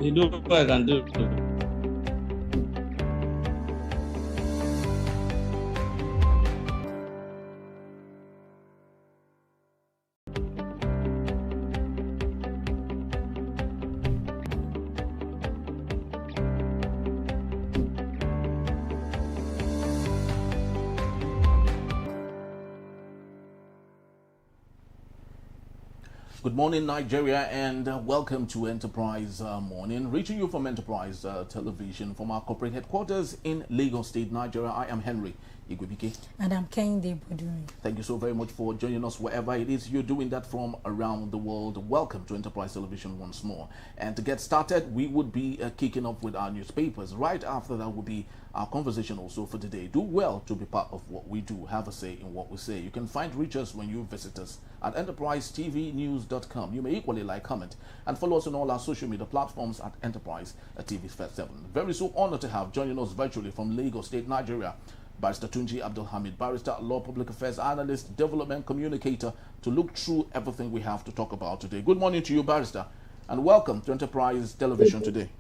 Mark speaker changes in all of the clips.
Speaker 1: You do what I can do.
Speaker 2: Good morning, Nigeria, and welcome to Enterprise Morning. Reaching you from Enterprise Television from our corporate headquarters in Lagos State, Nigeria. I am Henry Igwebike.
Speaker 3: And I'm Kingsley Temitope.
Speaker 2: Thank you so very much for joining us wherever it is you're doing that from around the world. Welcome to Enterprise Television once more. And to get started, we would be kicking off with our newspapers. Right after that will be our conversation also for today. Do well to be part of what we do. Have a say in what we say. You can reach us when you visit us at enterprisetvnews.com. You may equally like, comment, and follow us on all our social media platforms at Enterprise TV 7. Very so honored to have joining us virtually from Lagos State, Nigeria, Barrister Tunji Abdulhamid, barrister, law, public affairs analyst, development communicator, to look through everything we have to talk about today. Good morning to you, barrister, and welcome to Enterprise Television today.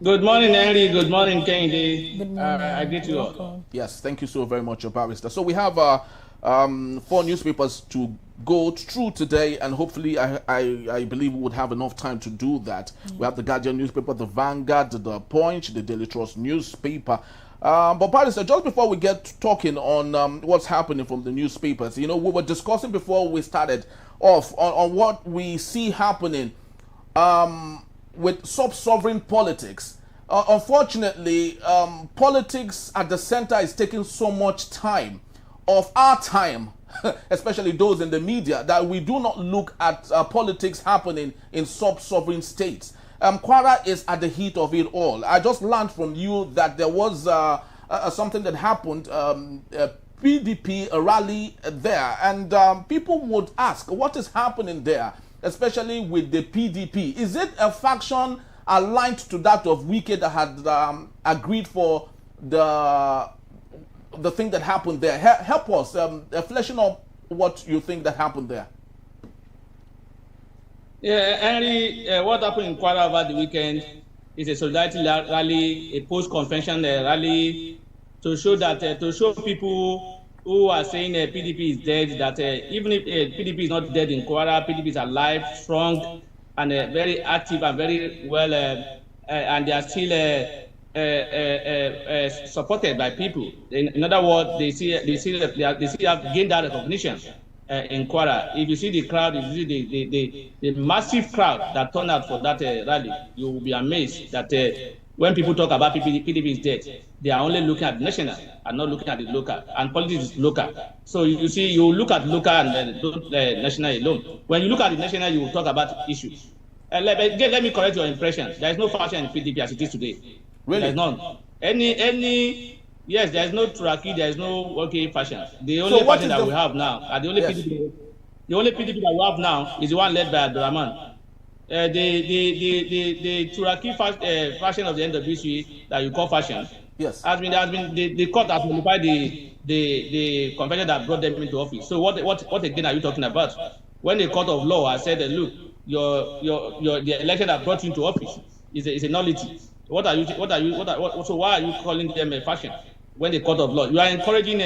Speaker 1: Good morning, Henry. Good morning, Kennedy.
Speaker 3: Good morning.
Speaker 1: I greet you all.
Speaker 2: Yes, thank you so very much, barrister. So we have 4 newspapers to go through today, and hopefully I believe we would have enough time to do that. We have the Guardian newspaper, the Vanguard, the Punch, the Daily Trust newspaper. But barrister, just before we get talking on what's happening from the newspapers, you know, we were discussing before we started off on what we see happening with sub-sovereign politics. Unfortunately, politics at the center is taking so much time of our time, especially those in the media, that we do not look at politics happening in sub-sovereign states. Kwara is at the heat of it all. I just learned from you that there was something that happened, PDP, a rally there, and people would ask, what is happening there, especially with the PDP? Is it a faction aligned to that of Wike that had agreed for the thing that happened there? Help us, fleshing up what you think that happened there.
Speaker 1: Yeah, Henry, what happened in Kwara over the weekend is a solidarity rally, a post-convention rally to show that to show people who are saying PDP is dead, that even if PDP is not dead in Kwara, PDP is alive, strong, and very active and very well, and they are still supported by people. In other words, they have gained that recognition in Kwara. If you see the crowd, if you see the massive crowd that turned out for that rally, you will be amazed that when people talk about PDP is dead, they are only looking at the national and not looking at the local. And politics is local. So you see, you look at local and don't national alone. When you look at the national, you will talk about issues. Let me correct your impression. There is no faction in PDP as it is today.
Speaker 2: Really?
Speaker 1: There is none. Yes, there is no Turaki, there is no faction. The only faction that we have now, the only PDP that we have now is the one led by Abdurrahman. The Turaki faction of the NWC that you call faction,
Speaker 2: yes,
Speaker 1: has been the court has modified the convention that brought them into office. So what again are you talking about? When the court of law has said, look, the election that brought you into office is a nullity. So why are you calling them a faction? When the court of law, you are encouraging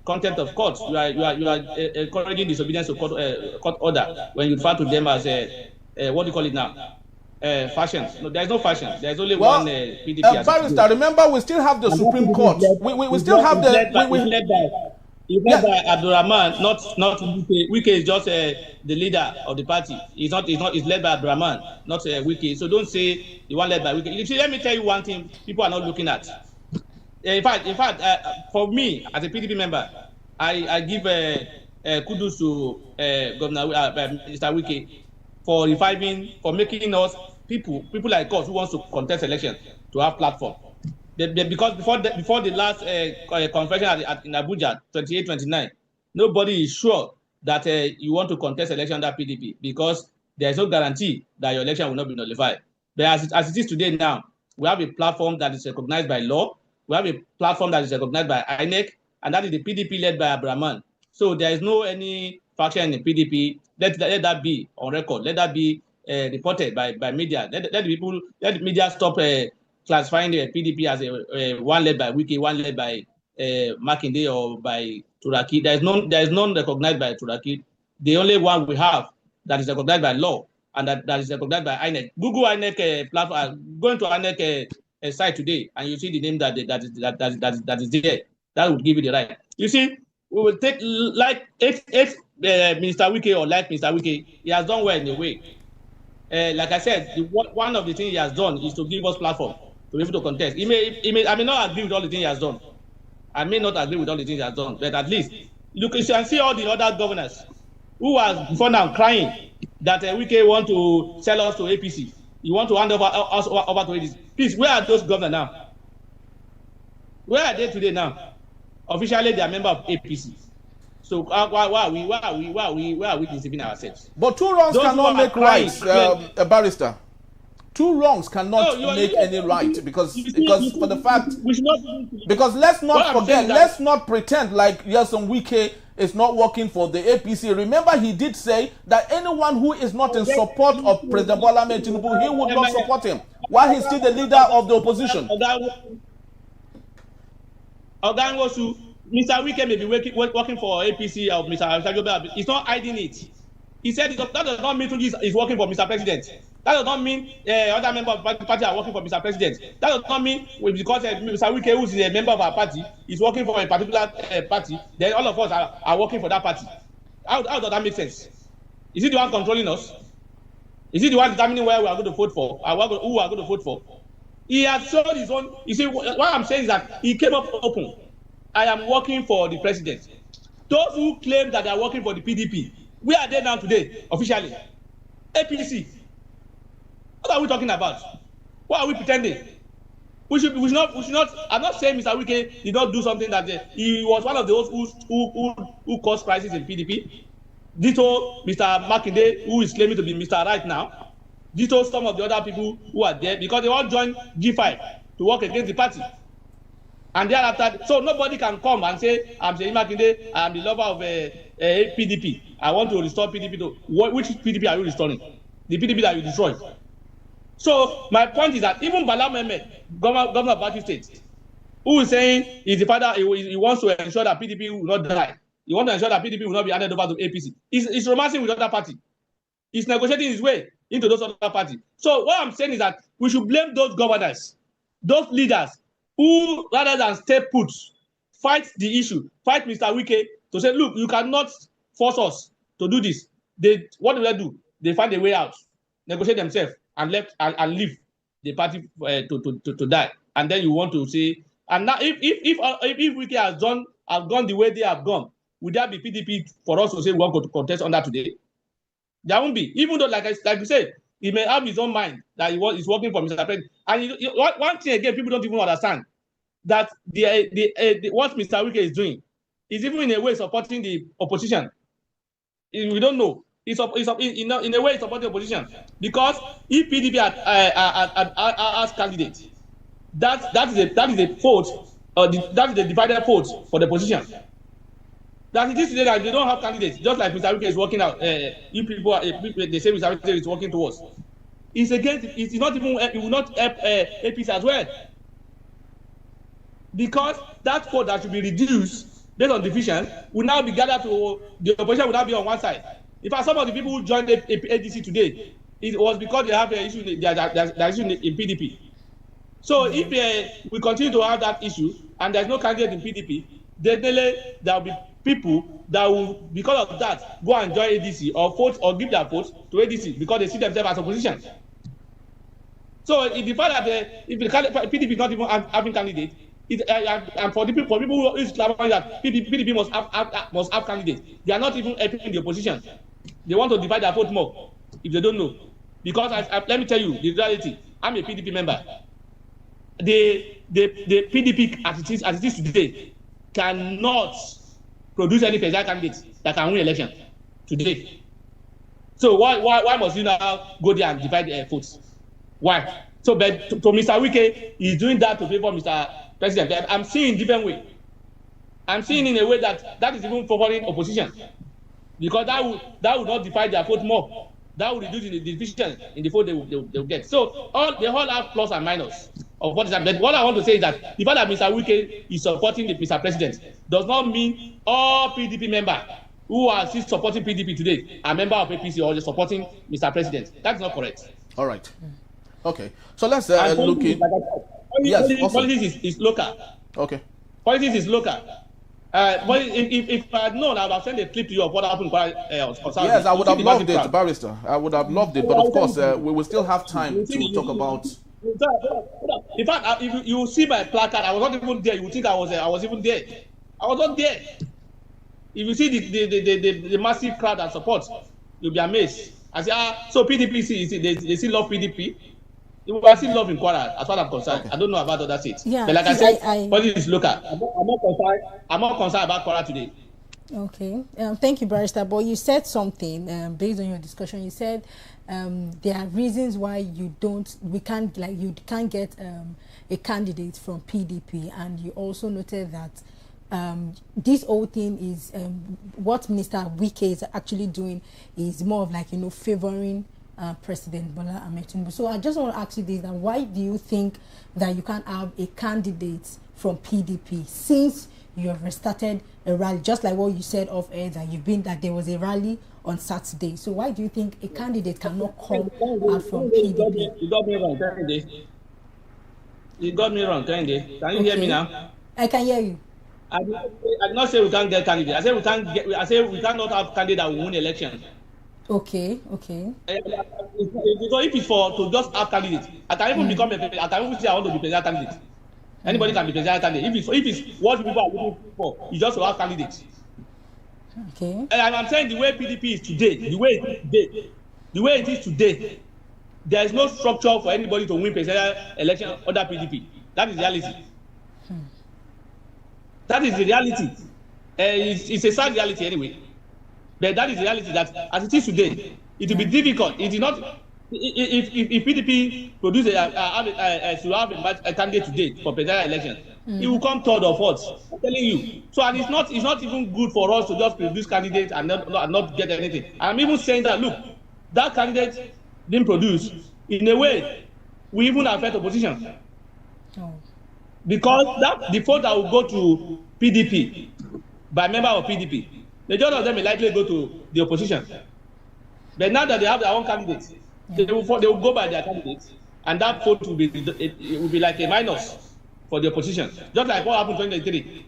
Speaker 1: contempt of court. You are encouraging disobedience to court order when you refer to them as what do you call it now? Fashion. No, there is no fashion. There is only one PDP.
Speaker 2: Barrister, remember, we still have the Supreme Court. We still have the.
Speaker 1: Led by Abdurrahman, not Wike. Wike is just the leader of the party. He's led by Abdurrahman, not Wike. So don't say the one led by Wike. You see, let me tell you one thing people are not looking at. In fact, for me as a PDP member, I give kudos to Governor Mr. Wike for reviving, for making us people like us who wants to contest election to have platform. Because before the last convention in Abuja, 28-29, nobody is sure that you want to contest election under PDP because there is no guarantee that your election will not be nullified. But as it is today now, we have a platform that is recognized by law. We have a platform that is recognized by INEC, and that is the PDP led by Abdurrahman. So there is no any faction in the PDP. Let that be on record. Let that be reported by media. Let the media stop classifying the PDP as a one led by Wike, one led by Makinde or by Turaki. There is none recognized by Turaki. The only one we have that is recognized by law and that is recognized by INEC. Google INEC platform. Go into INEC site today, and you see the name that is there. That would give you the right. You see, we will take like if Minister Wike or like Mr. Wike, he has done well in a way. Like I said, one of the things he has done is to give us platform to be able to contest. I may not agree with all the things he has done. I may not agree with all the things he has done, but at least you can see all the other governors who are before now crying that Wike want to sell us to APC. You want to hand over us over to ADC. Please, where are those governors now? Where are they today now? Officially, they are member of APC. So why are we deceiving ourselves?
Speaker 2: But two wrongs cannot make right, barrister. Two wrongs cannot make any right because for the fact because let's not forget, let's not pretend like Nyesom Wike is not working for the APC. Remember, he did say that anyone who is not in support of President Bola Ahmed Tinubu, he would not support him, while he's still the leader of the opposition.
Speaker 1: Ralph Nwosu, Mr. Wike may be working for APC or Mr. Ajobe. He's not hiding it. He said that does not mean he's working for Mr. President. That does not mean other members of the party are working for Mr. President. That does not mean because Mr. Wike, who is a member of our party, is working for a particular party, then all of us are working for that party. How does that make sense? Is he the one controlling us? Is he the one determining where we are going to vote for, or who we are going to vote for? He has shown his own. You see, what I'm saying is that he came up open. I am working for the president. Those who claim that they are working for the PDP, where are they now today, officially? APC. What are we talking about? What are we pretending? We should not. I'm not saying Mr. Wike did not do something that he was one of those who caused crisis in PDP. Ditto Mr. Makinde, who is claiming to be Mr. Right now. Ditto some of the other people who are there because they all joined G5 to work against the party. And thereafter, so nobody can come and say, I'm Seyi Makinde, I'm the lover of PDP. I want to restore PDP to which PDP are you restoring? The PDP that you destroyed. So my point is that even Bala Mehmet, governor of Bauchi State, who is saying he's the father, he wants to ensure that PDP will not die. He wants to ensure that PDP will not be handed over to APC. He's romancing with other party. He's negotiating his way into those other parties. So what I'm saying is that we should blame those governors, those leaders, who rather than stay put, fight the issue, fight Mr. Wike to say, look, you cannot force us to do this. What do? They find a way out, negotiate themselves, and leave the party to die. And then you want to say, and now if Wike has gone the way they have gone, would there be PDP for us to say we want to contest on that today? There won't be. Even though, like you said, he may have his own mind that he's working for Mr. President. And one thing again, people don't even understand that what Mr. Wike is doing is even in a way supporting the opposition. We don't know. In a way, supporting the opposition because if PDP as candidate, that is a vote, that is a divided vote for the opposition. That it is today that they don't have candidates, just like Mr. Wike is working out. You people, they say Mr. Wike is working towards. It's against. It's not even. It will not help APC as well, because that vote that should be reduced based on division will now be gathered to the opposition. Will now be on one side. In fact, some of the people who joined the ADC today, it was because they have the issue. The issue in PDP. So if we continue to have that issue and there's no candidate in PDP, then there will be people that will, because of that, go and join ADC or vote or give their vote to ADC because they see themselves as opposition. So the fact that if the PDP is not even having candidate, and for people who is clamoring that PDP must have candidates, they are not even helping the opposition. They want to divide their vote more if they don't know. Because let me tell you the reality. I'm a PDP member. The PDP as it is today cannot produce any presidential candidates that can win election today. So why must you now go there and divide votes? Why? So, but to Mr. Wike, he's doing that to favor Mr. President. I'm seeing in different way. I'm seeing in a way that is even favoring opposition, because that would not divide their vote more. That will reduce the division in the vote they will get. So they all have plus and minus of what is happening. But what I want to say is that the fact that Mr. Wike is supporting the Mr. President does not mean all PDP members who are still supporting PDP today are members of APC or supporting Mr. President. That's not correct.
Speaker 2: All right. Okay. So let's look in. Yes,
Speaker 1: politics is local.
Speaker 2: Okay.
Speaker 1: Politics is local. But if I had known, I would have sent a clip to you of what happened.
Speaker 2: Yes, I would have loved it, Barrister. I would have loved it. But of course, we will still have time to talk about.
Speaker 1: In fact, if you see my placard, I was not even there. You would think I was even there. I was not there. If you see the massive crowd that supports, you'll be amazed. I say, so PDP, they still love PDP. We are still loving Kwara, as far as I'm concerned. Okay. I don't know about other states.
Speaker 3: Yeah,
Speaker 1: but like I said, politics is local. I'm not concerned about Kwara today.
Speaker 3: Okay. Thank you, Barrister. But you said something based on your discussion. You said there are reasons why you can't get a candidate from PDP, and you also noted that this whole thing is what Mr. Wike is actually doing is more of like, favoring President Bola Ahmed Tinubu. So I just want to ask you this: that why do you think that you can't have a candidate from PDP since you have restarted a rally, just like what you said off air that there was a rally on Saturday? So why do you think a candidate cannot come out from PDP?
Speaker 1: You got me wrong, Kende. You got me wrong, Kende. Can you hear me now?
Speaker 3: I can hear you.
Speaker 1: I did not say we can't get candidate. I said we cannot have candidate that will win election.
Speaker 3: Okay.
Speaker 1: Because if it's to just have candidates, I can even I can even say I want to be presidential candidate. Anybody can be presidential candidate. If it's what people are looking for, you just have candidates.
Speaker 3: Okay.
Speaker 1: And I'm saying the way PDP is today, the way it is today, there is no structure for anybody to win presidential election under PDP. That is reality. That is the reality. It's a sad reality anyway. But that is the reality that as it is today, it will be difficult. It is not if PDP produce to have a candidate today for presidential election, it will come third or fourth. I'm telling you. So and it's not even good for us to just produce candidates and not get anything. I'm even saying that look, that candidate didn't produce in a way we even affect opposition. Because the vote that will go to PDP by member of PDP, majority of them will likely go to the opposition. But now that they have their own candidates, they will go by their candidates, and that vote will be like a minus for the opposition. Just like what happened in 2023.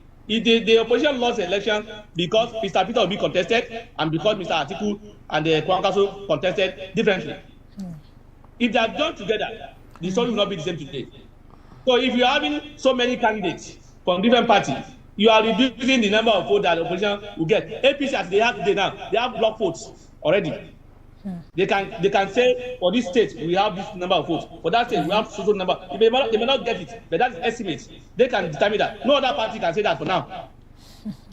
Speaker 1: The opposition lost the election because Mr. Peter Obi contested, and because Mr. Atiku and the Kwankwaso contested differently. If they are done together, the story will not be the same today. So if you are having so many candidates from different parties, you are reducing the number of votes that the opposition will get. APC, as they have today now, they have block votes already. They can say for this state we have this number of votes. For that state we have so number. They may not get it, but that's estimates. They can determine that. No other party can say that for now.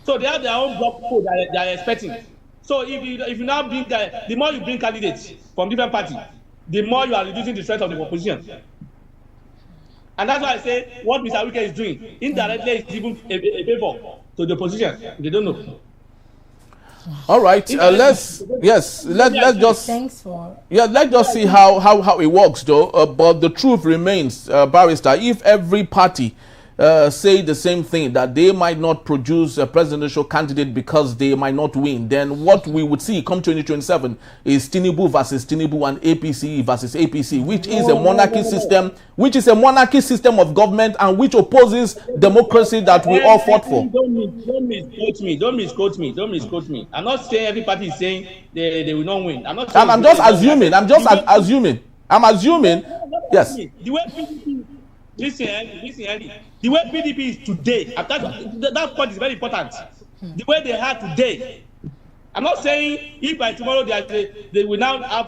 Speaker 1: So they have their own block vote that they are expecting. So if you now bring the more you bring candidates from different parties, the more you are reducing the strength of the opposition. And that's why I say what Mr. Wike is doing indirectly is even a favor to the opposition. They don't know.
Speaker 2: All right, let's just see how it works though. But the truth remains, Barrister, if every party say the same thing, that they might not produce a presidential candidate because they might not win, then what we would see come 2027 is Tinubu versus Tinubu and APC versus APC, which is a monarchy system of government, and which opposes democracy that we all fought for.
Speaker 1: Don't misquote me. I'm not saying every party is saying they will not win. I'm
Speaker 2: just assuming. I'm assuming. Yes.
Speaker 1: The way PDP, listen, Andy. The way PDP is today, that point is very important. The way they are today. I'm not saying if by tomorrow they will now have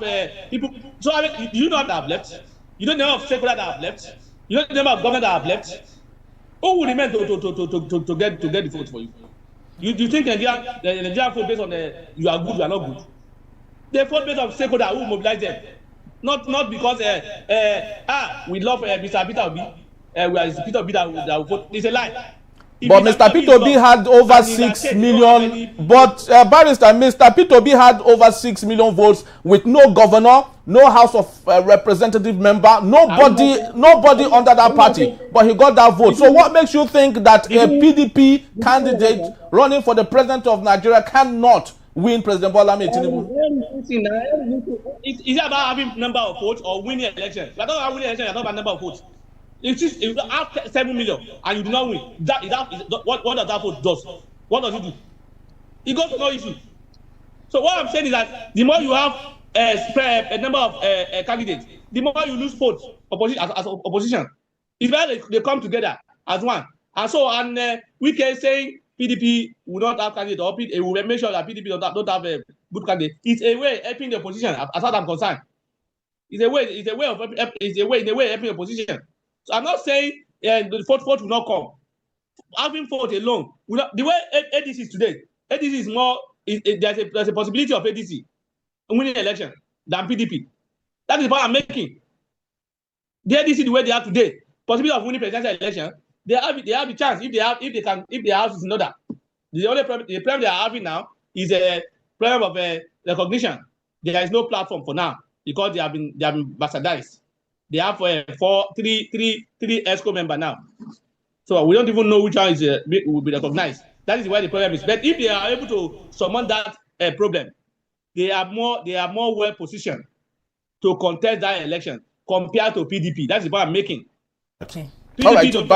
Speaker 1: people. So you know that have left. You don't know of stakeholders that have left. You don't know of government that have left. Who will remain to get the vote for you? You think the Nigerian vote based on you are good, you are not good? They vote based on stakeholders who mobilize them. Not because we love Mr. Peter Obi. We are Peter Obi that will vote. It's a lie.
Speaker 2: But Mr. Temitope had over 6 million. But Barrister, Mr. Temitope had over 6 million votes with no governor, no House of Representative member, nobody under that party. But he got that vote. So what makes you think that a PDP candidate running for the president of Nigeria cannot win President Bolaji Abdullahi?
Speaker 1: It's about having number of votes or winning election. If you don't have winning election, you don't have number of votes. If you have 7 million and you do not win, what does that vote do? What does it do? It goes to no issue. So what I'm saying is that the more you have a number of candidates, the more you lose votes as opposition. It's better they come together as one. And so, we can say PDP will not have candidate, or it will make sure that PDP don't have a good candidate. It's a way helping the opposition, as far as I'm concerned. It's a way helping the opposition. So I'm not saying the fourth vote will not come. Having vote alone, the way ADC is today, ADC is more. There's a possibility of ADC winning election than PDP. That is the point I'm making. The ADC, the way they are today, possibility of winning presidential election, they have the chance if their house is in order. The problem they are having now is a problem of recognition. There is no platform for now because they have been bastardized. They have three ESCO members now. So we don't even know which one will be recognized. That is why the problem is. But if they are able to surmount that problem, they are more well positioned to contest that election compared to PDP. That's the point I'm making.
Speaker 2: Okay.
Speaker 1: PDP
Speaker 2: all right,
Speaker 1: it's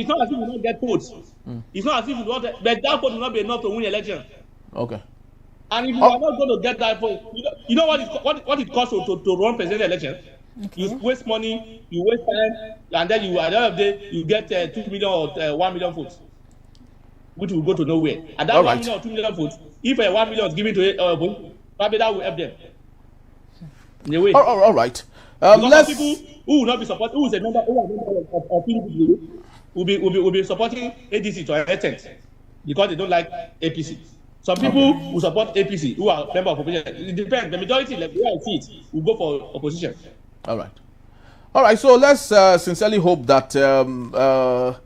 Speaker 1: not as if we don't get votes. It's not as if we don't, but that vote will not be enough to win election.
Speaker 2: Okay.
Speaker 1: And if you are not going to get that vote, you know what it costs to run presidential election? Okay. You waste money, you waste time, and then at the end of the day, you get 2 million or 1 million votes, which will go to nowhere. And that 1 million or 2 million votes, if 1 million is given to probably that will help them. In a way.
Speaker 2: All right.
Speaker 1: Because people who will not be supporting, who is a member of PDP, will be supporting ADC to an extent because they don't like APC. Some people will support APC who are member of opposition. It depends. The majority, like where I see it, will go for opposition.
Speaker 2: All right. So let's sincerely hope that a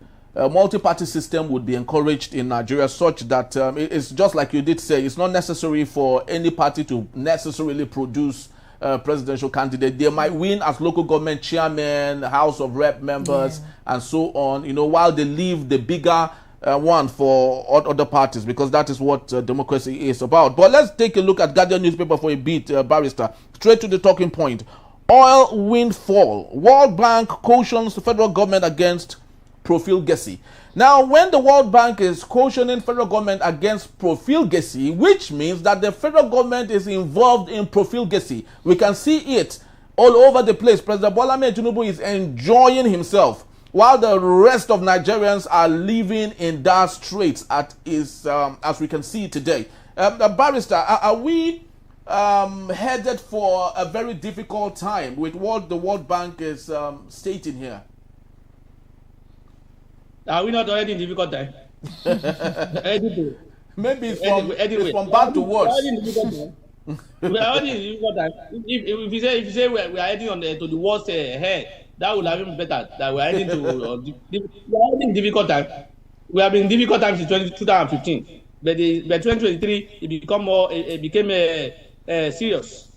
Speaker 2: multi-party system would be encouraged in Nigeria, such that it's just like you did say, it's not necessary for any party to necessarily produce a presidential candidate. They might win as local government chairman, House of Rep members, and so on. While they leave the bigger one for other parties, because that is what democracy is about. But let's take a look at Guardian newspaper for a bit, Barrister. Straight to the talking point. Oil windfall. World Bank cautions the federal government against profligacy. Now, when the World Bank is cautioning federal government against profligacy, which means that the federal government is involved in profligacy, we can see it all over the place. President Bolaji Abdullahi is enjoying himself, while the rest of Nigerians are living in dire straits, as we can see today. Barrister, are we headed for a very difficult time with what the World Bank is stating here?
Speaker 1: Are we not already in difficult time?
Speaker 2: Maybe it's from bad to worse.
Speaker 1: We are already in difficult time. If you say we are heading to the worst hair, that would have been better. That we are heading to we are already in difficult time. We have been in difficult times since 2015, but by 2023 it became serious,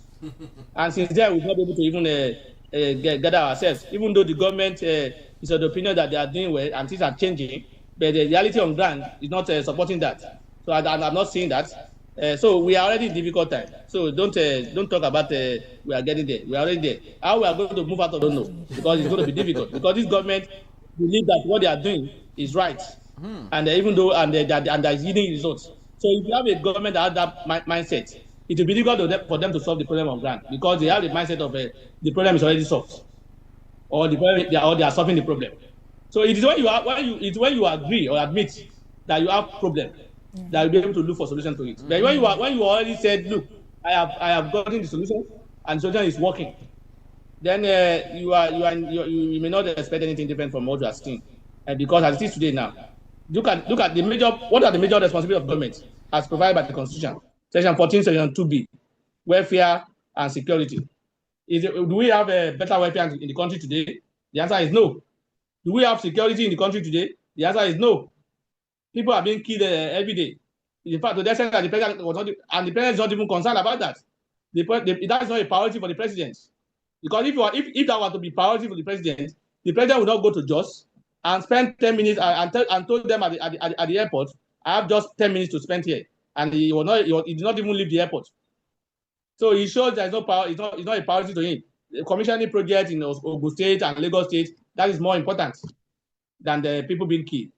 Speaker 1: and since then we've not been able to even gather ourselves. Even though the government is of the opinion that they are doing well and things are changing, but the reality on ground is not supporting that. So I'm not seeing that. So we are already in difficult time. So don't talk about we are getting there. We are already there. How we are going to move out, I don't know, because it's going to be difficult. Because this government believe that what they are doing is right, and even though and there is yielding results. So if you have a government that has that mindset, it will be difficult for them to solve the problem on ground, because they have the mindset of the problem is already solved, or they are solving the problem. So it is when you agree or admit that you have problem, that you'll be able to look for solution to it. But when you already said, look, I have gotten the solution and the solution is working, then you may not expect anything different from what you are seeing. Because as it is today now, look at what are the major responsibilities of government as provided by the Constitution, Section 14, Section 2B, welfare and security. Do we have a better welfare in the country today? The answer is no. Do we have security in the country today? The answer is no. People are being killed every day. In fact, to the extent that the president was not, and the president is not even concerned about that. That is not a priority for the president. Because if that were to be priority for the president would not go to Jos and spend 10 minutes and told them at the airport, I have just 10 minutes to spend here. And he did not even leave the airport. So he shows there is no power, it's not a priority to him. The commissioning project in Ogun State and Lagos State, that is more important than the people being killed.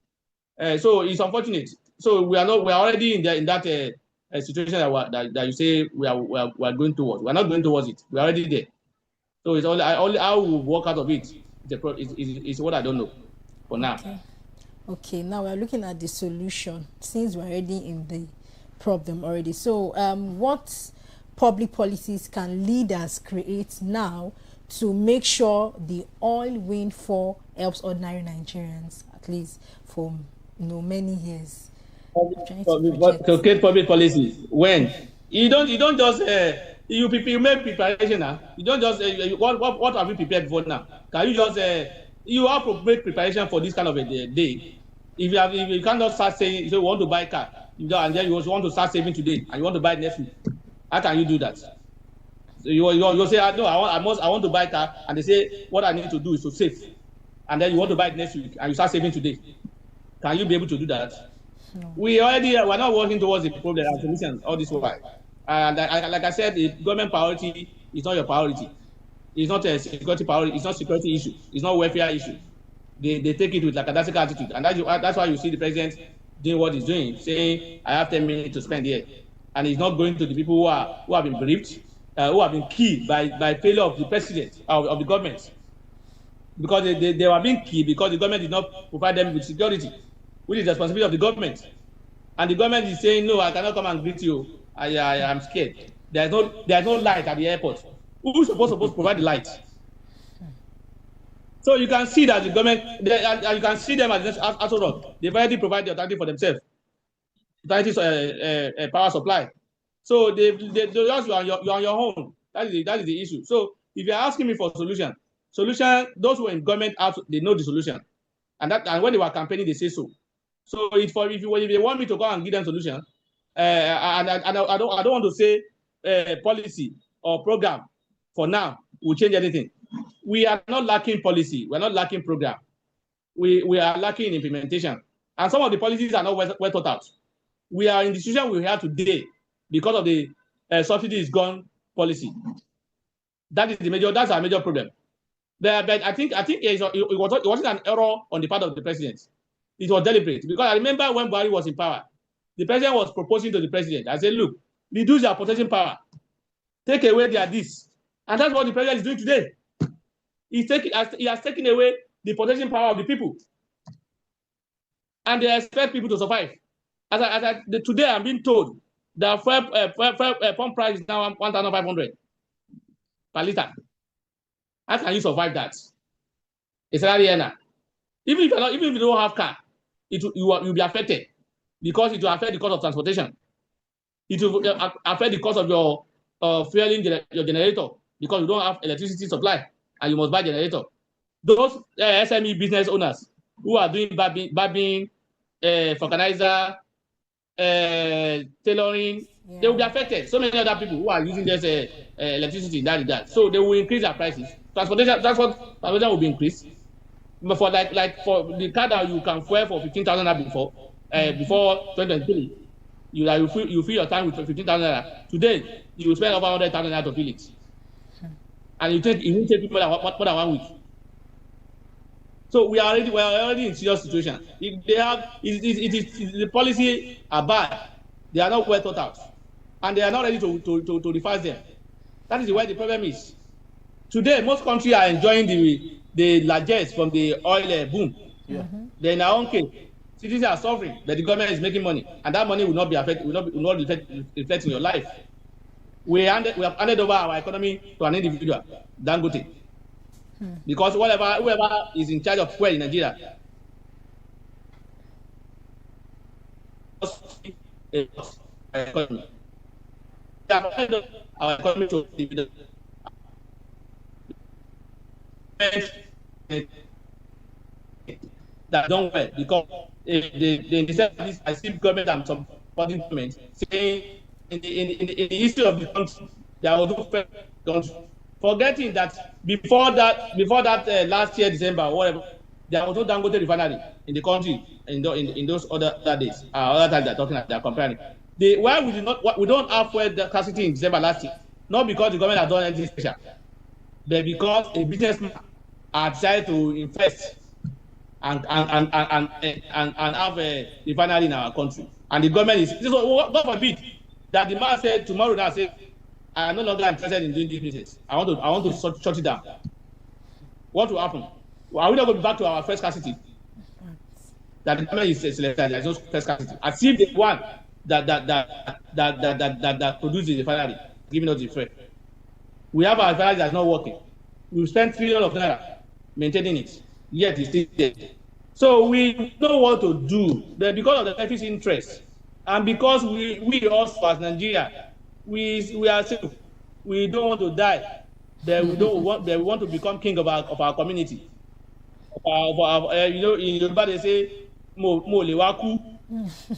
Speaker 1: So it's unfortunate. So we are already in that situation that you say we are going towards. We are not going towards it. We are already there. So it's only how we walk out of it. It's what I don't know for now.
Speaker 3: Okay, now we're looking at the solution since we're already in the problem already. So what public policies can leaders create now to make sure the oil windfall helps ordinary Nigerians, at least for many years?
Speaker 1: To create public policies when you don't just you make preparation now. You don't just what have you prepared for now? Can you just you have to make preparation for this kind of a day? If you cannot start saying you want to buy a car, and then you also want to start saving today and you want to buy next week, how can you do that? So you say no, I want to buy a car, and they say what I need to do is to save, and then you want to buy it next week and you start saving today. Can you be able to do that? No. We're not working towards the problem and solution all this while. And like I said, the government priority is not your priority. It's not a security priority. It's not security issue. It's not welfare issue. They take it with like a lackadaisical attitude, and that's why you see the president doing what he's doing, saying I have 10 minutes to spend here, and he's not going to the people who have been bereaved, who have been killed by failure of the president of the government, because they were being killed because the government did not provide them with security, which is the responsibility of the government. And the government is saying, no, I cannot come and greet you. I am scared. There's no light at the airport. Who's supposed to provide the light? So you can see that the government, and you can see them as well. They've already provided the authority for themselves. Authority power supply. So they just you're on your own. That is the issue. So if you're asking me for solution, those who are in government they know the solution, and when they were campaigning, they say so. So if they want me to go and give them solution, and I don't want to say policy or program for now will change anything. We are not lacking policy. We are not lacking program. We are lacking implementation, and some of the policies are not well thought out. We are in the situation we are today because of the subsidy is gone policy. That's our major problem. But I think it wasn't an error on the part of the president. It was deliberate, because I remember when Buhari was in power, the president was proposing to the president. I said, look, reduce your possession power, take away their this, and that's what the president is doing today. He has taken away the possession power of the people, and they expect people to survive. Today, I'm being told that pump price is now 1,500 per liter. How can you survive that? It's salary earner. Even if you don't have car, you'll be affected, because it will affect the cost of transportation. It will affect the cost of your fueling your generator, because you don't have electricity supply and you must buy generator. Those SME business owners who are doing barbing, vulcanizer, tailoring, they will be affected. So many other people who are using this electricity in that regard. So they will increase their prices. Transportation will be increased. But for for the car that you can fuel for 15,000 before 2023, you fill your tank with 15,000. Today you will spend over 100,000 to fill it, and it will take people more than 1 week. So we are already in serious situation. If they have, the policy are bad. They are not well thought out, and they are not ready to revise them. That is where the problem is. Today, most countries are enjoying the largesse from the oil boom.
Speaker 2: Yeah.
Speaker 1: Then in our own case, citizens are suffering, but the government is making money, and that money will not reflect in your life. We have handed over our economy to an individual, Dangote, because whoever is in charge of fuel in Nigeria, economy. Our economy to that done well because they said this. I see government and some supporting government saying in the history of the country there was no fair country. Forgetting that before that last year December or whatever, there was no Dangote refinery in the country in those other days, other times they're comparing. Why we don't have fuel scarcity in December last year? Not because the government has done anything special, but because a businessman had decided to invest and have a refinery in our country, and the government is God forbid that the man said tomorrow now say I am no longer interested in doing this business. I want to shut it down. What will happen? Are we not going back to our first scarcity? That the government is selected. There is no first scarcity. As if the one that produces the refinery giving us the fuel. We have our refinery that's not working. We spent trillions of naira maintaining it, yet it's still dead. So we know what to do. But because of the country's interest, and because we also as Nigeria, we are safe. We don't want to die. But we want to become king of our community. In Yoruba they say mo le wa ku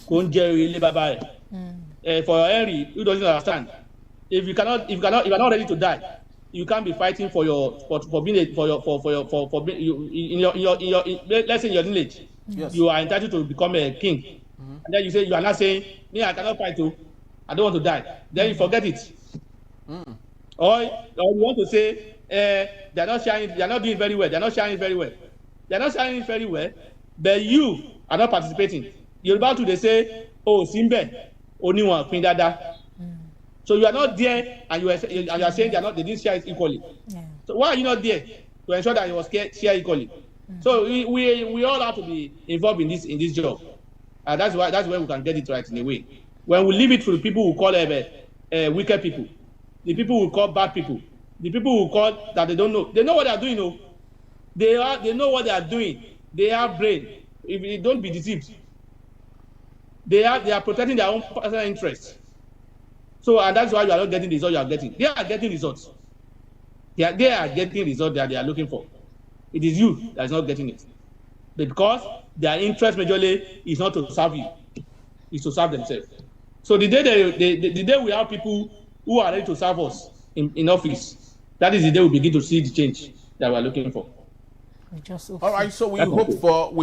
Speaker 1: ko nje ile baba re. For Henry, who doesn't understand, if you are not ready to die, you can't be fighting for let's say in your village. Yes. You are entitled to become a king. And then you say you are not saying me I cannot fight too. I don't want to die. Then you forget it. Or you want to say they're not doing very well. They're not sharing very well. They're not sharing very well, but you are not participating. You're about to say, oh, Simbe, only one thing that. So you are not there, and you are saying they didn't share it equally. Yeah. So why are you not there to ensure that it was shared equally? So we all have to be involved in this job. That's where we can get it right in a way. When we leave it to the people who call wicked people, the people who call bad people, the people who call that they don't know. They know what they are doing. No, they know what they are doing. They have brain. If they don't be deceived, they are protecting their own personal interests. So and that's why you are not getting the result you are getting. They are getting results. They are getting results that they are looking for. It is you that is not getting it, because their interest majorly is not to serve you, it's to serve themselves. So the day we have people who are ready to serve us in office, that is the day we begin to see the change that we are looking for.
Speaker 2: All right, so we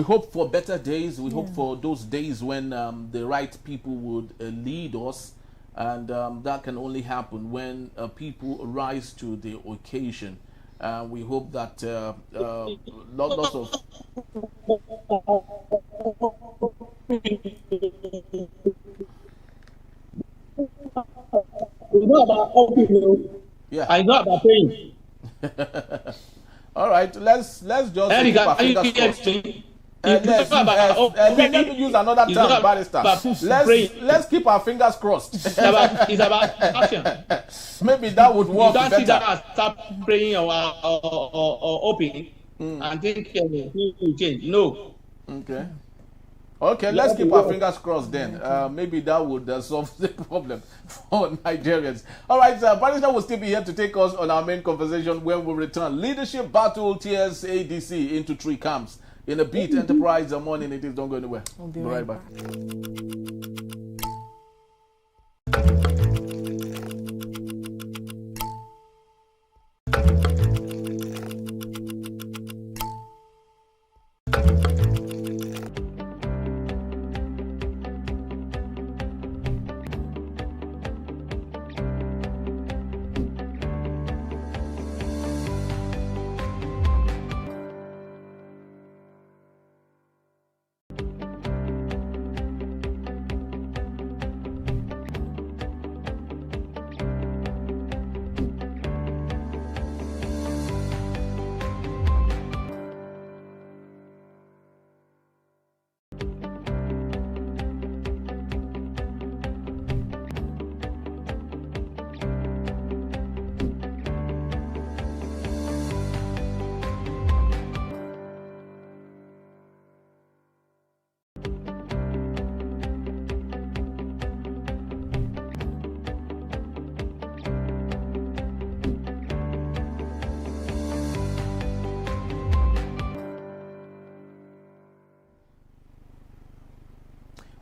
Speaker 2: hope for better days. We hope for those days when the right people would lead us, and that can only happen when people rise to the occasion. We hope that lots of
Speaker 1: it's not about helping, yeah. I know about paying.
Speaker 2: All right, let's just keep our fingers crossed. Let me use another term, barrister. Let's keep our fingers crossed.
Speaker 1: It's about action.
Speaker 2: Maybe that would work better.
Speaker 1: You don't sit down and start praying or hoping and think it will change. No.
Speaker 2: Okay, let's keep our fingers crossed then. Maybe that would solve the problem for Nigerians. All right, Barrister will still be here to take us on our main conversation when we return. Leadership battle tears ADC into three camps. In a beat, Enterprise morning, it is don't go anywhere.
Speaker 3: We'll be right back.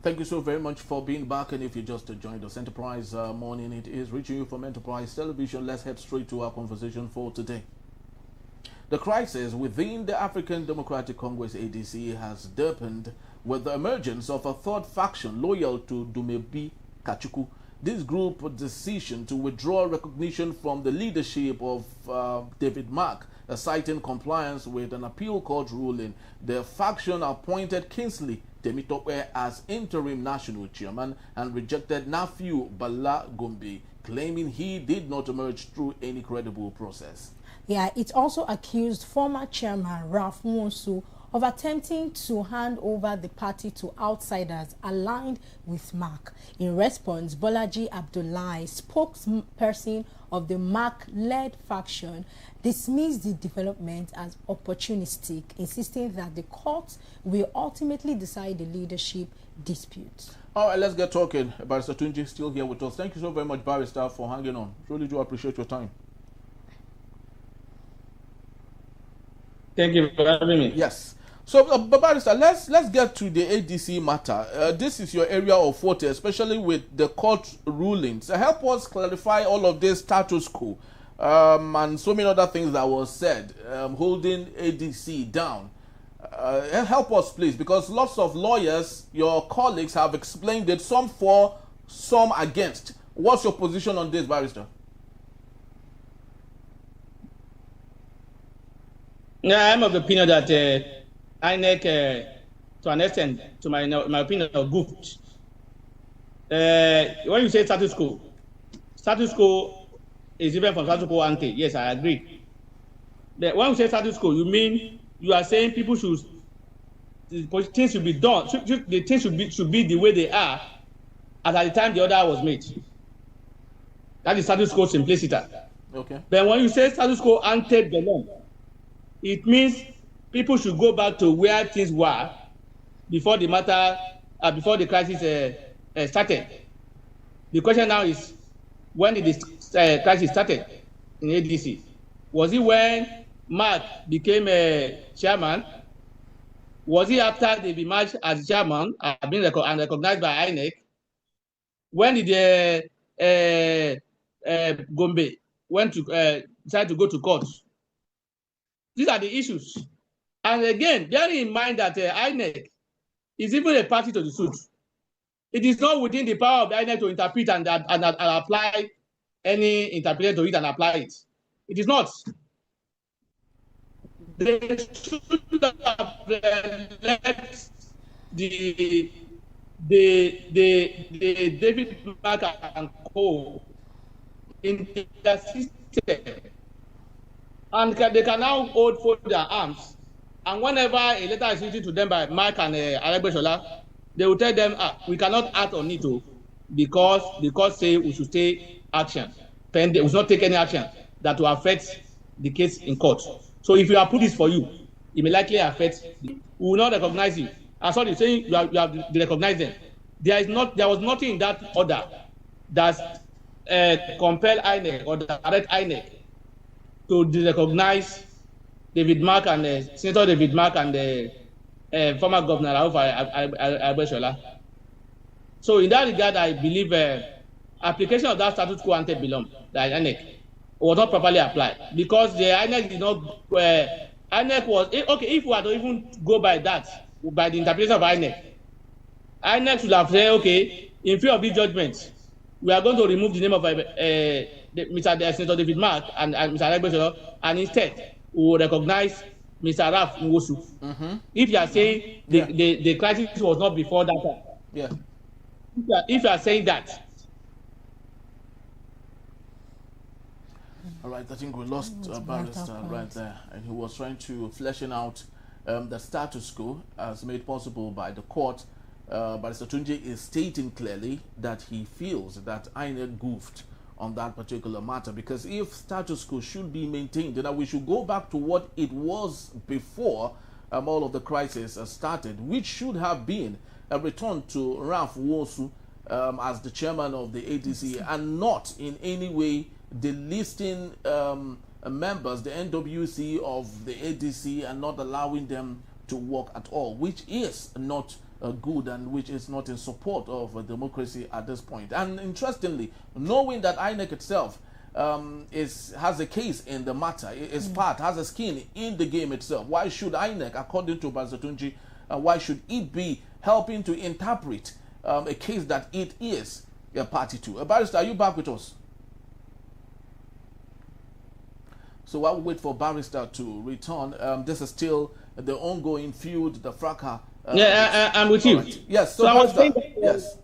Speaker 2: Thank you so very much for being back. And if you just joined us, Enterprise Morning, it is reaching you from Enterprise Television. Let's head straight to our conversation for today. The crisis within the African Democratic Congress ADC has deepened with the emergence of a third faction loyal to Dumebi Kachikwu. This group's decision to withdraw recognition from the leadership of David Mark, citing compliance with an appeal court ruling. The faction appointed Kingsley Temitope as interim national chairman and rejected Nafiu Bala Gombe, claiming he did not emerge through any credible process.
Speaker 3: Yeah, it also accused former chairman Ralph Nwosu of attempting to hand over the party to outsiders aligned with Mark. In response, Bolaji Abdullahi, spokesperson of the Mark-led faction, dismissed the development as opportunistic, insisting that the courts will ultimately decide the leadership dispute.
Speaker 2: All right, let's get talking. Barrister Tunji still here with us. Thank you so very much, Barrister, for hanging on. Really do appreciate your time.
Speaker 1: Thank you for having me.
Speaker 2: Yes. So, Barrister, let's get to the ADC matter. This is your area of forte, especially with the court rulings. Help us clarify all of this status quo and so many other things that was said, holding ADC down. Help us, please, because lots of lawyers, your colleagues, have explained it, some for, some against. What's your position on this, Barrister?
Speaker 1: Yeah, I'm of the opinion that INEC, to an extent, to my opinion, are goofed. When you say status quo is different from status quo ante. Yes, I agree. But when you say status quo, you mean you are saying people should, things should be done, the things should be the way they are as at the time the order was made. That is status quo simpliciter.
Speaker 2: Okay.
Speaker 1: But when you say status quo ante belong, it means people should go back to where things were before the matter, before the crisis started. The question now is, when did this crisis started in ADC? Was it when Mark became a chairman? Was it after they emerged as chairman and been recognized by INEC? When did Gombe went to decide to go to court? These are the issues. And again, bearing in mind that INEC is even a party to the suit. It is not within the power of the INEC to interpret and apply any interpretation to it and apply it. It is not. They should have let the David Mark and Co. in their system. And they can now fold their arms. And whenever a letter is written to them by Mark and Aregbesola, they will tell them, we cannot act on it because the court say we should take action. We should not take any action that will affect the case in court. So if you have put this for you, it may likely affect. We will not recognize you. I'm sorry, saying you have to recognize them. There was nothing in that order that compelled INEC or direct INEC to recognize David Mark and Senator David Mark and the former governor Ralph Nwosu. So in that regard, I believe application of that status quo ante belong, the INEC, was not properly applied because the INEC did not. INEC was okay if we had to even go by that, by the interpretation of INEC should have said, okay, in view of these judgments, we are going to remove the name of Mr. Senator David Mark and Mr. Aregbesola, and instead we will recognize Mr. Ralph Nwosu. If you are saying the crisis was not before that time,
Speaker 2: yeah.
Speaker 1: If you are saying that.
Speaker 2: All right, I think we lost Barrister right there, and he was trying to fleshing out the status quo as made possible by the court. Barrister Tunji is stating clearly that he feels that INEC goofed on that particular matter, because if status quo should be maintained, then we should go back to what it was before all of the crisis started, which should have been a return to Ralph Nwosu as the chairman of the ADC, and not in any way delisting members, the NWC of the ADC, and not allowing them to work at all, which is not good and which is not in support of democracy at this point. And interestingly, knowing that INEC itself has a case in the matter, has a skin in the game itself, why should INEC, according to Bazatunji, why should it be helping to interpret a case that it is a party to? Barrister, are you back with us? So while we wait for Barrister to return, this is still the ongoing feud, the fracas.
Speaker 1: I'm with you.
Speaker 2: Right. Yes,
Speaker 1: so I was saying that,
Speaker 2: yes.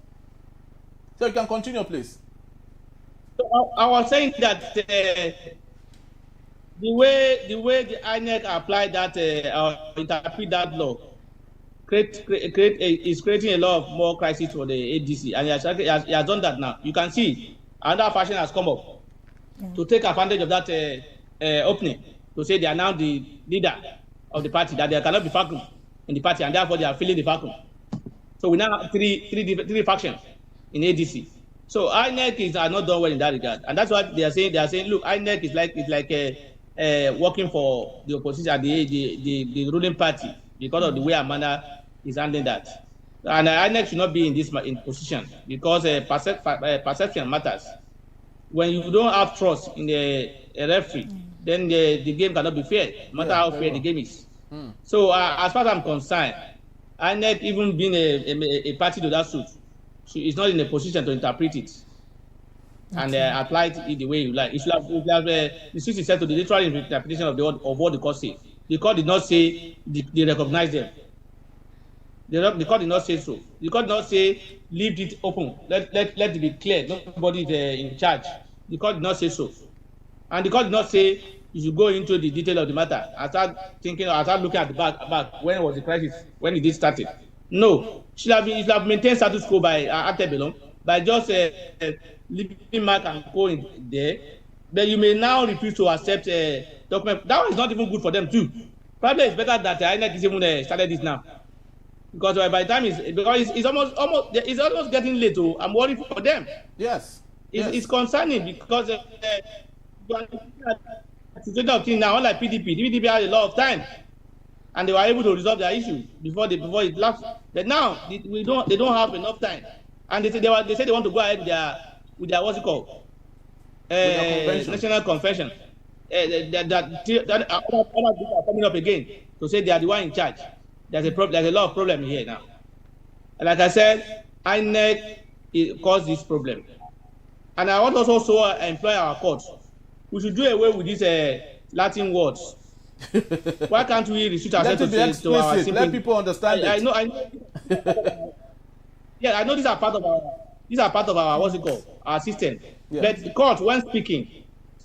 Speaker 2: So you can continue, please.
Speaker 1: So I was saying that the way the INEC applied that or interpret that law is creating a lot of more crisis for the ADC, and he has done that now. You can see another faction has come up to take advantage of that opening, to say they are now the leader of the party, that there cannot be vacuum in the party, and therefore they are filling the vacuum. So we now have three factions in ADC. So INEC are not done well in that regard, and that's what they are saying. They are saying, look, INEC is like working for the opposition, the ruling party, because of the way Amanda is handling that. And INEC should not be in this position, because perception matters. When you don't have trust in a referee, then the game cannot be fair, no matter how fair the game is. So as far as I'm concerned, INEC, even being a party to that suit, is not in a position to interpret it and apply it the way you like. It should have the suit is set to the literal interpretation of what the court say. The court did not say they recognize them. The court did not say so. The court did not say leave it open. Let it be clear. Nobody is in charge. The court did not say so, and the court did not say you should go into the detail of the matter. I start looking at the back. When was the crisis? When it started? No, it should have maintained status quo by Atebelon, by just leaving mark and go in there. But you may now refuse to accept a document. That one is not even good for them too. Probably it's better that INEC is even started this now, because by the time it's almost getting late. Oh, I'm worried for them.
Speaker 2: Yes,
Speaker 1: it's concerning, because situation of things now, unlike PDP had a lot of time, and they were able to resolve their issue before it lapsed. But now they don't have enough time, and they say they want to go ahead with their what's it called, national convention. That other people are coming up again to say they are the one in charge. There's a lot of problem here now. And like I said, INEC caused this problem, and I want also employ our courts. We should do away with these Latin words. Why can't we restrict ourselves to our simple?
Speaker 2: Let people understand it.
Speaker 1: I know. Yeah, I know these are part of our what's it called, our system. Yeah. But the court, when speaking,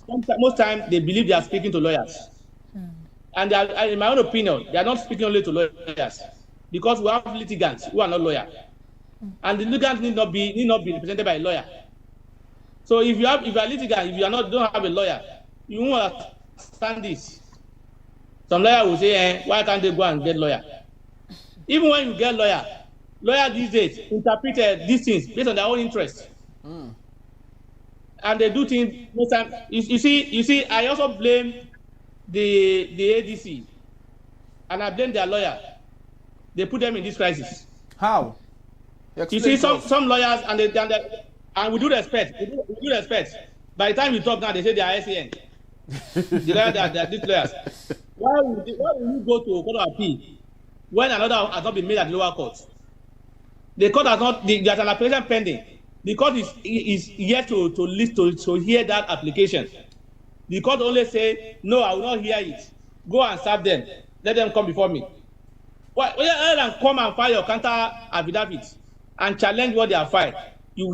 Speaker 1: most times they believe they are speaking to lawyers, and in my own opinion, they are not speaking only to lawyers, because we have litigants who are not lawyers, and the litigants need not be represented by a lawyer. So if you are litigant, if you don't have a lawyer, you won't understand this. Some lawyer will say, why can't they go and get lawyer? Even when you get lawyer these days interpret these things based on their own interest. And they do things most time. You see, I also blame the ADC, and I blame their lawyer. They put them in this crisis.
Speaker 2: How?
Speaker 1: You see, some lawyers, and we do respect. By the time you talk now, they say they are SAN. The lawyer, these lawyers. Why will you go to a court of appeal when another has not been made at the lower court? The court has not. There's an application pending. The court is yet to hear that application. The court only say, no, I will not hear it. Go and serve them. Let them come before me. Why? Rather than come and file your counter affidavit and challenge what they have filed, you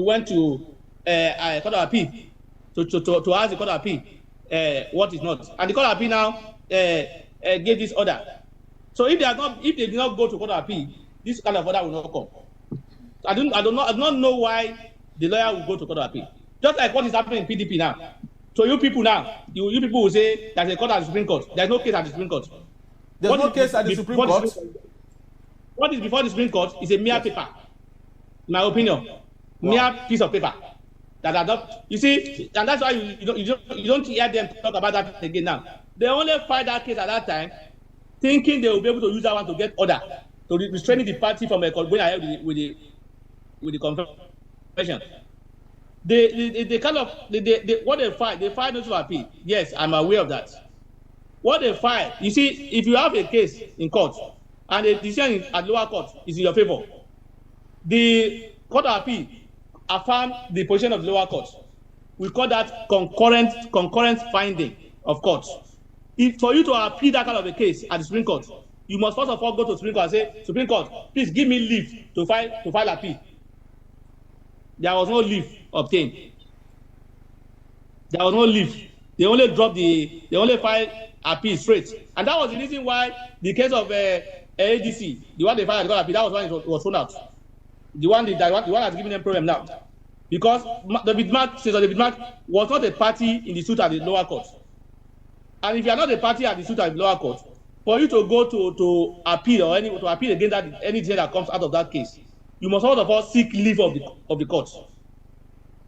Speaker 1: went to a court of appeal to ask the court of appeal what is not, and the court of appeal now gave this order. So if they did not go to court of appeal, this kind of order will not come. I do not know why the lawyer will go to court of appeal. Just like what is happening in PDP now. So you people now, you people will say there's a court at the Supreme Court. There's no case at the Supreme Court.
Speaker 2: There's no case at the Supreme Court.
Speaker 1: What is before the Supreme Court is a mere paper, in my opinion. Wow. Mere piece of paper that adopt. You see, and that's why you don't hear them talk about that again now. They only filed that case at that time, thinking they will be able to use that one to get order. to restraining the party from going ahead with the convention. They kind of what they filed notice of appeal. Yes, I'm aware of that. What they file, you see, if you have a case in court and the decision at lower court is in your favor, the court of appeal affirm the position of the lower court. We call that concurrent finding of court. If for you to appeal that kind of a case at the Supreme Court, you must first of all go to Supreme Court and say, Supreme Court, please give me leave to file appeal. There was no leave obtained. There was no leave. They only filed appeal straight. And that was the reason why the case of ADC, the one they filed appeal, that was when it was thrown out. The one that's giving them problem now. Because the Bitmark was not a party in the suit at the lower court. And if you are not a party at the suit at the lower court, for you to go to appeal or to appeal against anything that comes out of that case, you must first of all seek leave of the court.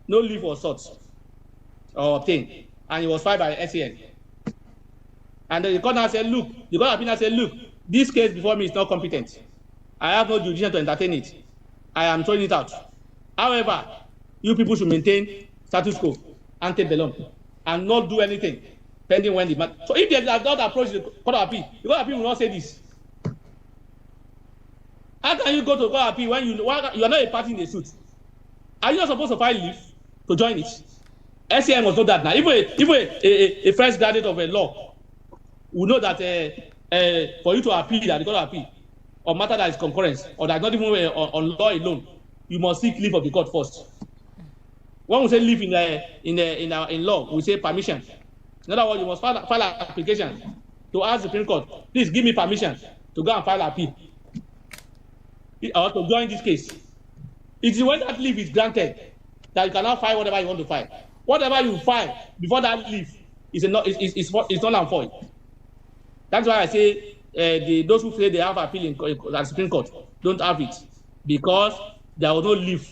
Speaker 1: No leave was sought or obtained, and it was filed by SAN. And the court now said, look, the court of appeal now said, look, this case before me is not competent. I have no jurisdiction to entertain it. I am throwing it out. However, you people should maintain status quo, ante bellum, and not do anything pending when the matter. So if they have not approached the court of appeal, the court of appeal will not say this. How can you go to court of appeal when you are not a party in the suit? Are you not supposed to file leave to join it? SAM must know that now. Even a fresh graduate of a law will know that for you to appeal at the court of appeal or matter that is concurrence or that not even on law alone, you must seek leave of the court first. When we say leave in law, we say permission. In other words, you must file an application to ask the Supreme Court, please give me permission to go and file appeal or to join this case. It's when that leave is granted that you cannot file whatever you want to file. Whatever you file before that leave is not and void. That's why I say those who say they have appeal in the Supreme Court don't have it because there was no leave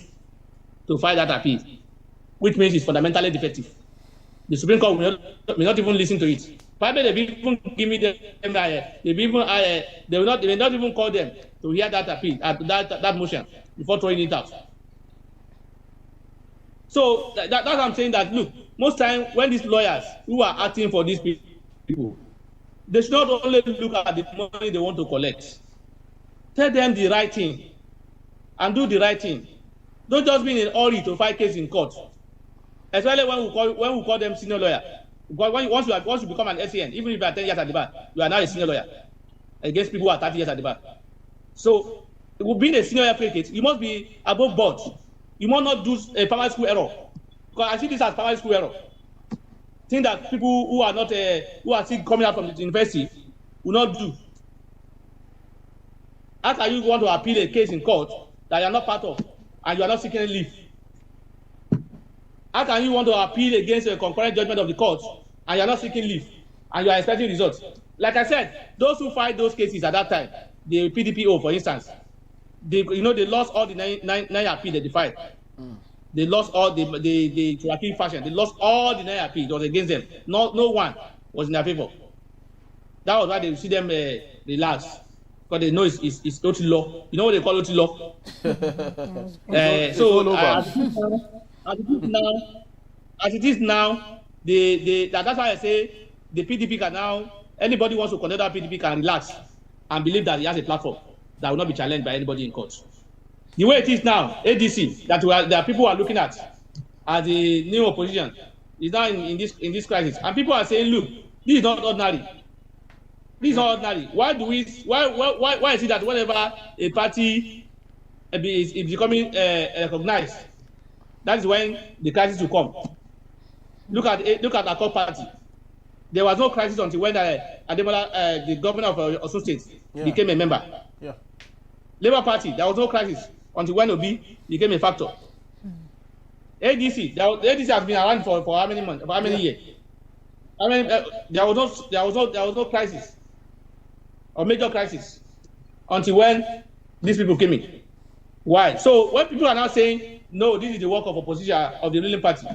Speaker 1: to file that appeal, which means it's fundamentally defective. The Supreme Court may not even listen to it. Probably they will even give me them. They will not even call them to hear that appeal, that motion before throwing it out. So that's what I'm saying. That look, most time when these lawyers who are acting for these people, they should not only look at the money they want to collect. Tell them the right thing and do the right thing. Don't just be in a hurry to file case in court. Especially when we call them senior lawyer. Once you become an SAN, even if you are 10 years at the bar, you are now a senior lawyer against people who are 30 years at the bar. So, being a senior lawyer case, you must be above board. You must not do a primary school error. Because I see this as primary school error. Thing that people who are not who are still coming out from the university will not do. How can you want to appeal a case in court that you are not part of and you are not seeking leave? How can you want to appeal against a concurrent judgment of the court and you are not seeking leave and you are expecting results? Like I said, those who filed those cases at that time, the PDPO, for instance, they lost all the nine appeals they filed. They lost all the appeal fashion. They lost all the 9 appeals. It was against them. No one was in their favor. That was why they see them relax. Because they know it's OT law. You know what they call OT law? As it is now, that's why I say the PDP can now, anybody wants to conduct that PDP can relax and believe that he has a platform that will not be challenged by anybody in court. The way it is now, ADC, that there are people who are looking at as the new opposition, is now in this crisis. And people are saying, look, this is not ordinary. This is not ordinary. Why is it that whenever a party is becoming recognized, that is when the crisis will come. Look at our core party. There was no crisis until when Ademola, the governor of Osun State, became a member. Yeah. Labour Party, there was no crisis until when Obi became a factor. ADC, the ADC has been around for how many months? For how many years? There was no crisis or major crisis until when these people came in. Why? So when people are now saying, no, this is the work of opposition of the ruling party,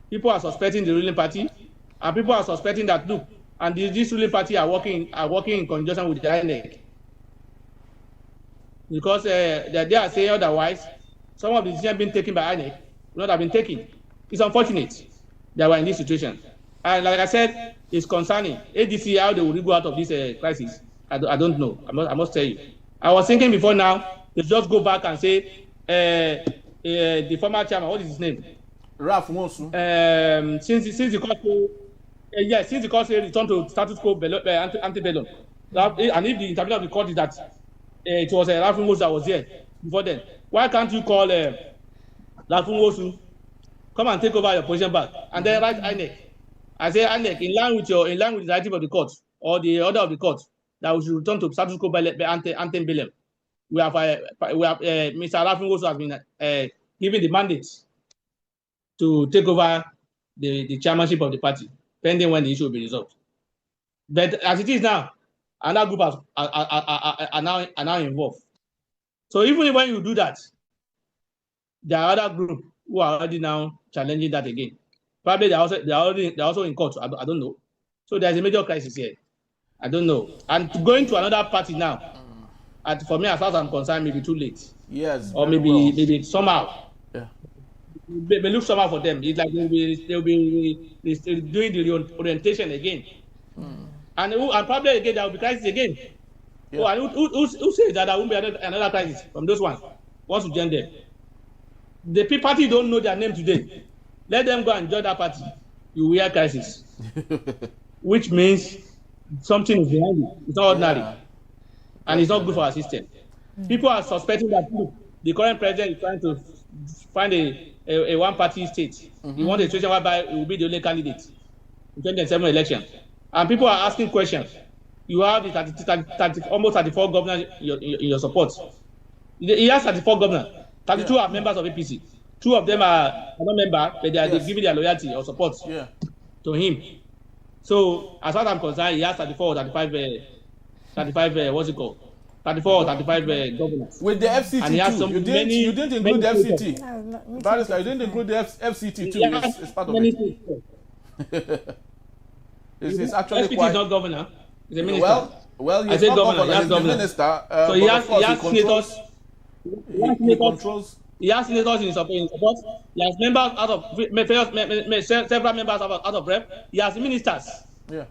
Speaker 1: people are suspecting the ruling party, and people are suspecting that, look, and this ruling party are working in conjunction with the INEC. because they are saying otherwise. Some of the decisions being taken by INEC would not have been taken. It's unfortunate that we're in this situation. And like I said, it's concerning. ADC, how they will go out of this crisis, I don't know. I must tell you. I was thinking before now, they just go back and say, the former chairman, what is his name?
Speaker 2: Ralph Nwosu.
Speaker 1: Since the court, since the court returned to status quo antebellum, and if the interpretation of the court is that it was Ralph Nwosu that was there before then, why can't you call Ralph Nwosu, come and take over your position back, and then write INEC? I say INEC, in line with the directive of the court or the order of the court, that we should return to status quo antebellum. We have Mr. Ralph Nwosu has been given the mandate to take over the chairmanship of the party, pending when the issue will be resolved. But as it is now, another group are now involved. So even when you do that, there are other groups who are already now challenging that again. Probably they're also in court. I don't know. So there's a major crisis here. I don't know. And going to another party now, for me, as far as I'm concerned, maybe too late.
Speaker 2: Yes.
Speaker 1: Or maybe somehow.
Speaker 2: Yeah.
Speaker 1: They look somehow for them. It's like they'll be doing the orientation again. And probably again there will be crisis again. Yeah. And who says that there won't be another crisis from those ones once you join them? The party don't know their name today. Let them go and join that party. You will hear crisis. Which means something is behind it. It's not ordinary. Yeah. And it's not good for our system. People are suspecting that the current president is trying to find a one-party state. He wants a situation whereby he will be the only candidate in 2027 election. And people are asking questions. You have the almost 34 governors in your support. He has 34 governors. 32 are members of APC. 2 of them are not members, but they're giving their loyalty or support to him. So, as far as I'm concerned, he has 34 or 35, what's it called? 34 or 35 governors.
Speaker 2: With the FCT and he has
Speaker 1: too.
Speaker 2: You didn't include the FCT. Barrister, you didn't include the FCT too. It's part of it. It's actually
Speaker 1: FCT is not governor. He's a minister.
Speaker 2: Well, he's not governor. He's a minister.
Speaker 1: So he has senators. He has senators in support. He has members out of several members out of rep. He has ministers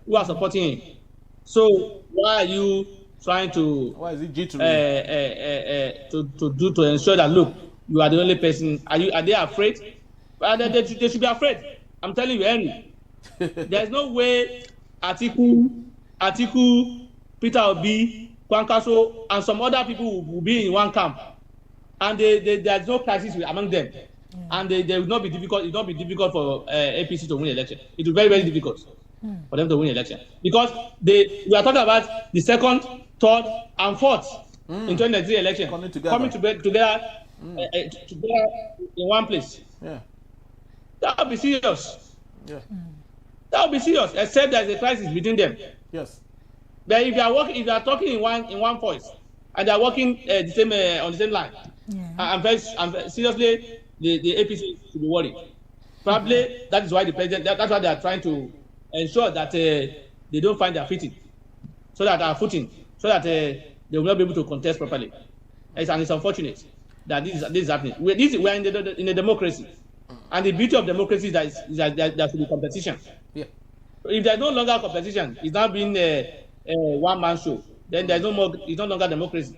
Speaker 1: who are supporting him. So why are you trying to?
Speaker 2: Why is it
Speaker 1: to ensure that look, you are the only person? Are they afraid? They should be afraid. I'm telling you, Henry. There's no way Atiku, Peter Obi, Kwankaso, and some other people will be in one camp, and there's no crisis among them, and they will not be difficult. It will not be difficult for APC to win election. It will be very, very difficult for them to win election because we are talking about the second, third, and fourth in 2023 election coming together in one place.
Speaker 2: Yeah,
Speaker 1: that will be serious.
Speaker 2: Yeah.
Speaker 1: That will be serious, except there's a crisis between them.
Speaker 2: Yes.
Speaker 1: But if you are talking in one voice, and they are working on the same line, I'm very seriously, the APC should be worried. Probably that is why the president. That's why they are trying to ensure that they don't find their footing, so that they will not be able to contest properly. And it's unfortunate that this is happening. We are in a democracy, and the beauty of democracy is that there should be competition.
Speaker 2: Yeah.
Speaker 1: If there's no longer competition, it's not being a one-man show. Then there's no more. It's no longer democracy,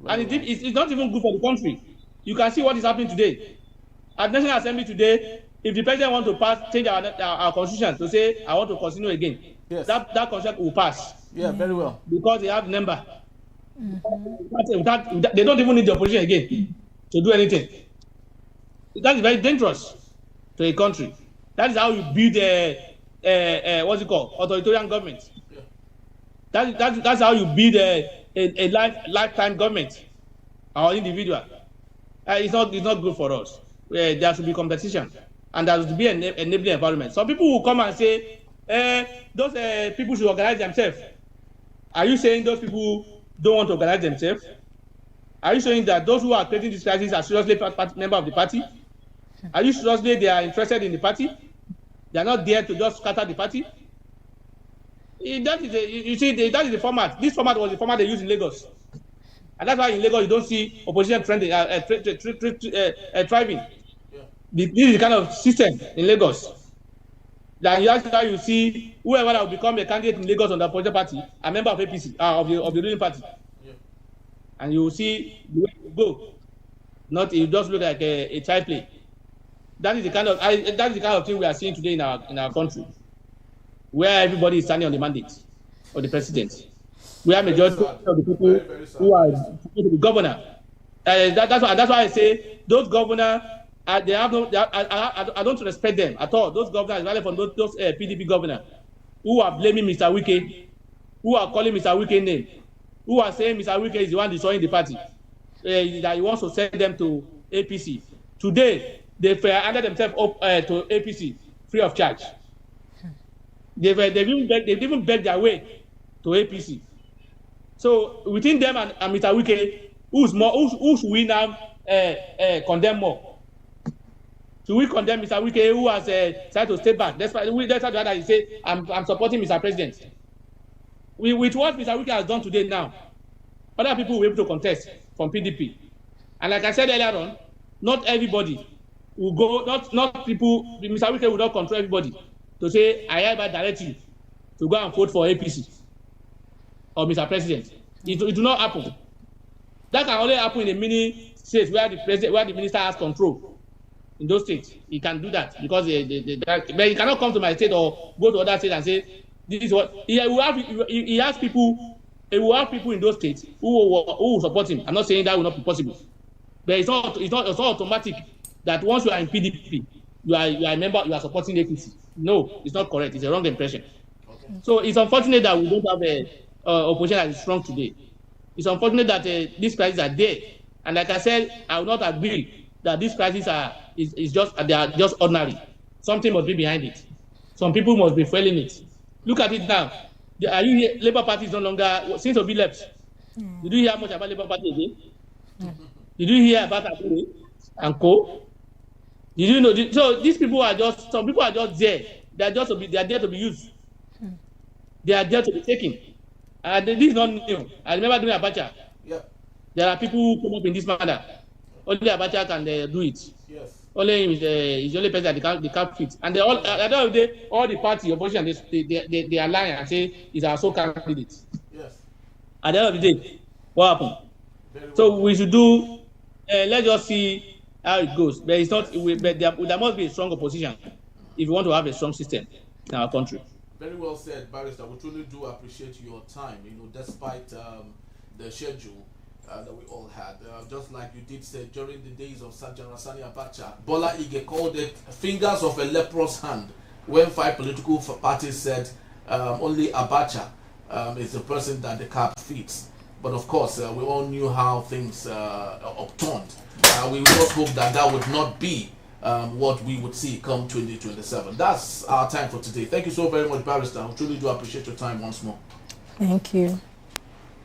Speaker 1: and it's not even good for the country. You can see what is happening today. At National Assembly today, if the president wants to change our constitution to say I want to continue again, that constitution will pass.
Speaker 2: Yeah, very well.
Speaker 1: Because they have the number. They don't even need the opposition again to do anything. That is very dangerous to a country. That is how you build what's it called? Authoritarian government. That's how you build a lifetime government or individual. It's not good for us. There should be competition, and there should be an enabling environment. Some people will come and say, those people should organize themselves. Are you saying those people don't want to organize themselves? Are you saying that those who are creating this crisis are seriously member of the party? Are you seriously they are interested in the party? They are not there to just scatter the party? That is the format. This format was the format they used in Lagos. And that's why in Lagos you don't see opposition trending, thriving. This is the kind of system in Lagos. That's why you see whoever that will become a candidate in Lagos on the opposition party, a member of APC, of the ruling party. Yeah. And you will see the way it go. Not it just look like a child play. That is the kind of thing we are seeing today in our country, where everybody is standing on the mandate of the president. We have majority of the people who are the governor. That's why I say those governors. I don't respect them at all. Those governors, rather from those PDP governors, who are blaming Mr. Wike, who are calling Mr. Wike name, who are saying Mr. Wike is the one destroying the party, that he wants to send them to APC. Today, they've handed themselves up to APC free of charge. They've even begged their way to APC. So within them and Mr. Wike, who should we now condemn more? Should we condemn Mr. Wike, who has tried to stay back? That's why he said, I'm supporting Mr. President. With what Mr. Wike has done today now, other people will be able to contest from PDP. And like I said earlier on, not everybody will go, not people, Mr. Wike will not control everybody to say, I hereby direct you to go and vote for APC or Mr. President. It will not happen. That can only happen in a mini state where the minister has control. In those states, he can do that because but he cannot come to my state or go to other states and say this is what he has people. He will have people in those states who will support him. I'm not saying that will not be possible, but it's not automatic that once you are in PDP, you are a member, you are supporting APC. No, it's not correct. It's a wrong impression. Okay. So it's unfortunate that we don't have a opposition that is strong today. It's unfortunate that these crises are there, and like I said, I will not agree that these crises they are just ordinary. Something must be behind it. Some people must be fueling it. Look at it now. Labour Party is no longer, since Obi left. Did you hear much about Labour Party again? Did you hear about Akure and co? Did you know? So these people are just, some people are just there. They are there to be used. They are there to be taken. This is not new. I remember doing Abacha. Yep. There are people who come up in this manner. Only Abacha can do it. Yes. Only him is the only person that they can't fit. And at the end of the day, all the party opposition they align and say is our sole candidate. Yes. At the end of the day, what happened? So we should do. Let's just see how it goes. But it's not. But there must be a strong opposition if you want to have a strong system in our country.
Speaker 2: Very well said, Barrister. We truly do appreciate your time. Despite the schedule that we all had. Just like you did say, during the days of General Sani Abacha, Bola Ige called it fingers of a leprous hand when 5 political parties said only Abacha is the person that the cap fits. But of course, we all knew how things upturned. We just hope that would not be what we would see come 2027. That's our time for today. Thank you so very much, Barrister. We truly do appreciate your time once more.
Speaker 3: Thank you.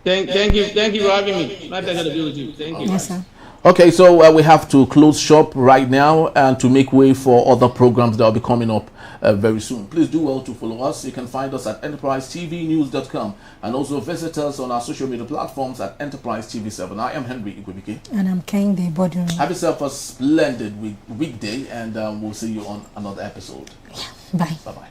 Speaker 1: Thank you for having me. My pleasure to be with you. Thank you.
Speaker 3: Yes, sir.
Speaker 2: Okay, so we have to close shop right now and to make way for other programs that will be coming up very soon. Please do well to follow us. You can find us at enterprisetvnews.com and also visit us on our social media platforms at Enterprise TV7. I am Henry Igwebike.
Speaker 3: And I'm Kingsley Temitope.
Speaker 2: Have yourself a splendid weekday, and we'll see you on another episode.
Speaker 3: Yeah. Bye.
Speaker 2: Bye-bye.